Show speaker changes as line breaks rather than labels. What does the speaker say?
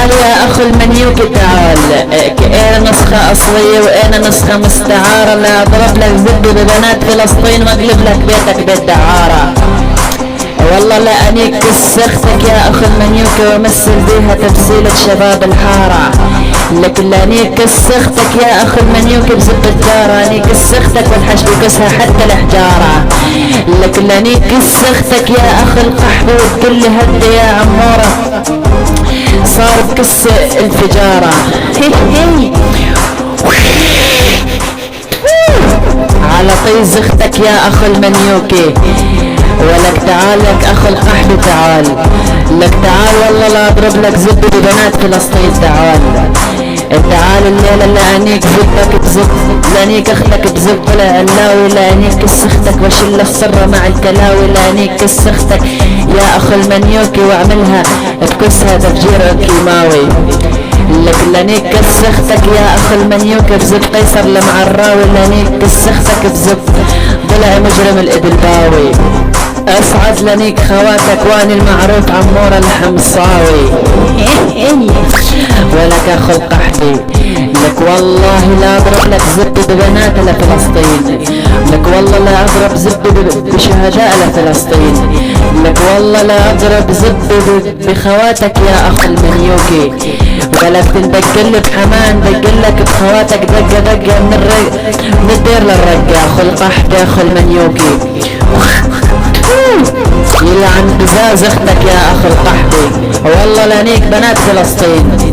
تعال يا اخو المنيوكي تعال، انا نسخة اصلية وانا نسخة مستعارة، لا اضرب لك زب ببنات فلسطين واقلب لك بيتك بيت دعارة. والله لا انيك كسختك يا اخو المنيوكي وامثل بيها تمثيلة شباب الحارة، لكن لا انيك كسختك يا اخو المنيوكي بزب الدارة، انيك كسختك والحش بكسها حتى الحجارة، لكن لا انيك كسختك يا اخو القحبة وتقول لي هدي يا عمورة صار بكس انفجارة. على طيز اختك يا اخو المنيوكي، ولك تعال لك اخو القحبة تعال، لك تعال والله لا اضرب لك زب ببنات فلسطين تعال. تعال الليلة لانيك زبك بزب، لانيك اختك بزب طلع علاوي، لانيك كس اختك واشل الصرة مع الكلاوي، لانيك كس اختك يا اخو المنيوكي واعملها بكسها تفجير كيماوي، لك لانيك كس اختك يا اخو المنيوكي بزب قيصر لمعراوي، لانيك كس اختك بزب طلع مجرم الادلباوي. اصعد لنيك خواتك واني المعروف عمورة الحمصاوي. ولك اخو القحبي لك والله لا اضرب لك زب ببنات لفلسطين، لك والله لا اضرب زب بشهداء لفلسطين، لك والله لا اضرب زب بخواتك يا اخو المنيوكي، ولك تندقل بحمان دقلك بخواتك دقة دقة من الدير للرقة. اخو القحبي اخو المنيوكي يلعن بزاز اختك يا اخو القحبي، والله لانيك بنات فلسطين.